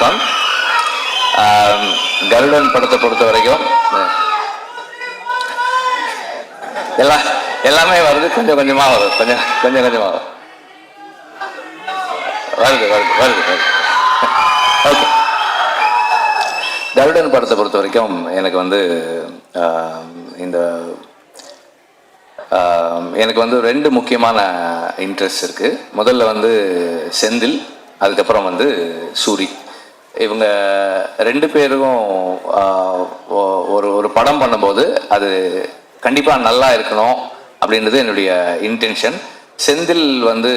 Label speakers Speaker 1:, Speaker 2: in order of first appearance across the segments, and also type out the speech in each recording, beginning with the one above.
Speaker 1: வணக்கம். கருடன் படத்தை பொறுத்த வரைக்கும் எல்லாமே வருது, கொஞ்சம் கொஞ்சமா வரும், கொஞ்சம் கொஞ்சமா வரும், வருது வருது வருது வருது. ஓகே, கருடன் படத்தை பொறுத்த வரைக்கும் எனக்கு வந்து இந்த எனக்கு வந்து ரெண்டு முக்கியமான இன்ட்ரெஸ்ட் இருக்குது. முதல்ல வந்து செந்தில், அதுக்கப்புறம் வந்து சூரி. இவங்க ரெண்டு பேரும் ஒரு படம் பண்ணும்போது அது கண்டிப்பாக நல்லா இருக்கணும் அப்படின்றது என்னுடைய இன்டென்ஷன். செந்தில் வந்து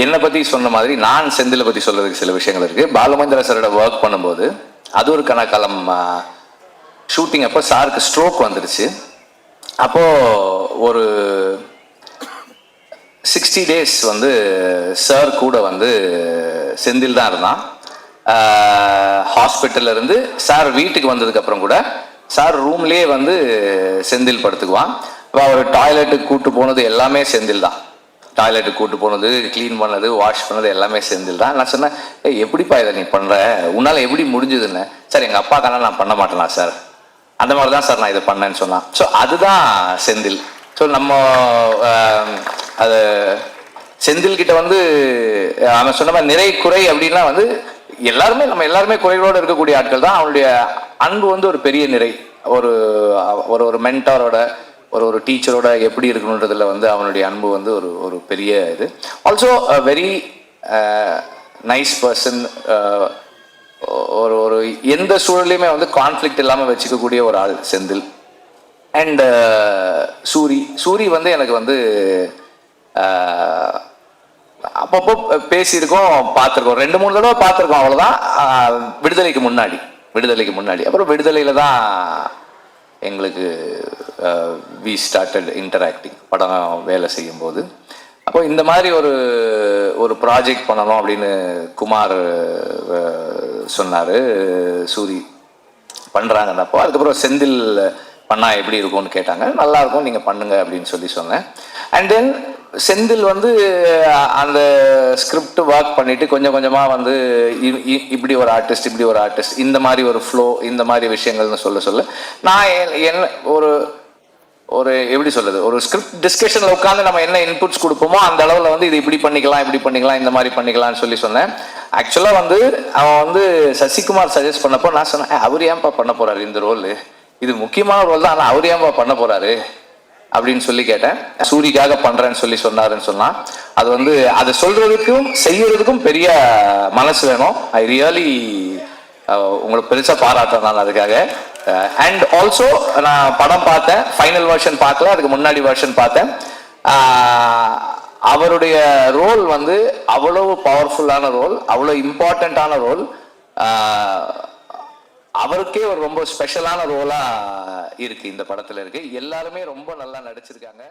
Speaker 1: என்னை பற்றி சொன்ன மாதிரி நான் செந்திலை பற்றி சொல்கிறதுக்கு சில விஷயங்கள் இருக்குது. பாலுமந்திர சாரோட ஒர்க் பண்ணும்போது அது ஒரு கணக்காலம் ஷூட்டிங் அப்போ சாருக்கு ஸ்ட்ரோக் வந்துடுச்சு. அப்போது ஒரு 60 days வந்து சார் கூட வந்து செந்தில் தான் இருந்தான். ஹாஸ்பிட்டல்ல இருந்து சார் வீட்டுக்கு வந்ததுக்கப்புறம் கூட சார் ரூம்லேயே வந்து செந்தில் படுத்துக்குவான். அவர் டாய்லெட்டுக்கு கூப்பிட்டு போனது எல்லாமே செந்தில் தான். டாய்லெட்டுக்கு கூப்பிட்டு போனது, க்ளீன் பண்ணது, வாஷ் பண்ணது எல்லாமே செந்தில் தான். நான் சொன்னேன், எப்படிப்பா இதை நீ பண்ணுற, உன்னால் எப்படி முடிஞ்சதுன்னு. சார் எங்கள் அப்பாக்கான நான் பண்ண மாட்டேனா சார், அந்த மாதிரி தான் சார் நான் இதை பண்ணேன்னு சொன்னான். ஸோ அதுதான் செந்தில். ஸோ நம்ம அது செந்தில்கிட்ட வந்து அவன் சொன்ன மாதிரி நிறை குறை அப்படின்னா வந்து நம்ம எல்லாருமே குறைகளோடு இருக்கக்கூடிய ஆட்கள் தான். அவனுடைய அன்பு வந்து ஒரு பெரிய நிறை. ஒரு ஒரு மென்டாரோட ஒரு டீச்சரோட எப்படி இருக்கணுன்றதுல வந்து அவனுடைய அன்பு வந்து ஒரு பெரிய இது. Also very nice person. ஒரு எந்த சூழலையுமே வந்து கான்ஃப்ளிக்ட் இல்லாமல் வச்சுக்கக்கூடிய ஒரு ஆள் செந்தில். அண்ட் சூரி வந்து எனக்கு வந்து அப்பப்போ பேசியிருக்கோம், பார்த்துருக்கோம், 2-3 தடவை பார்த்துருக்கோம், அவ்வளோதான். விடுதலைக்கு முன்னாடி அப்புறம் விடுதலையில் தான் எங்களுக்கு வி ஸ்டார்டட் இன்டராக்டிங், படம் வேலை செய்யும்போது. அப்போ இந்த மாதிரி ஒரு ப்ராஜெக்ட் பண்ணணும் அப்படின்னு குமார் சொன்னார். சூரி பண்ணுறாங்கன்னப்போ அதுக்கப்புறம் செந்தில் பண்ணால் எப்படி இருக்கும்னு கேட்டாங்க. நல்லா இருக்கும், நீங்கள் பண்ணுங்க அப்படின்னு சொன்னேன். அண்ட் தென் செந்தில் வந்து அந்த ஸ்கிரிப்ட் ஒர்க் பண்ணிட்டு கொஞ்சம் கொஞ்சமாக வந்து இப்படி ஒரு ஆர்டிஸ்ட் இந்த மாதிரி ஒரு ஃப்ளோ, இந்த மாதிரி விஷயங்கள்னு சொல்ல நான் என்ன ஒரு எப்படி சொல்றது, ஒரு ஸ்கிரிப்ட் டிஸ்கஷன்ல உட்காந்து நம்ம என்ன இன்புட்ஸ் கொடுப்போமோ அந்த அளவில் வந்து இது இப்படி பண்ணிக்கலாம் இந்த மாதிரி பண்ணிக்கலாம்னு சொன்னேன். ஆக்சுவலா வந்து அவன் வந்து சசிகுமார் சஜஸ்ட் பண்ணப்போ நான் சொன்னேன், அவர் ஏன்பா பண்ண போறாரு இந்த ரோல், இது முக்கியமான ரோல் தான், ஆனால் அவர் ஏன்பா பண்ண போறாரு அப்படின்னு கேட்டேன். சூரிக்காக பண்றேன்னு சொன்னாருன்னு சொன்னா அது வந்து அதை சொல்றதுக்கும் செய்யறதுக்கும் பெரிய மனசு வேணும். ஐ ரியலி உங்களுக்கு பெருசா பாராட்டுறேன் நான் அதுக்காக. அண்ட் ஆல்சோ நான் படம் பார்த்தேன், ஃபைனல் வெர்ஷன் பார்க்கல, அதுக்கு முன்னாடி வெர்ஷன் பார்த்தேன். அவருடைய ரோல் வந்து அவ்வளவு பவர்ஃபுல்லான ரோல், அவ்வளோ இம்பார்ட்டண்ட்டான ரோல், அவருக்கே ஒரு ரொம்ப ஸ்பெஷலான ரோலா இருக்கு இந்த படத்துல இருக்கு. எல்லாருமே ரொம்ப நல்லா நடிச்சிருக்காங்க.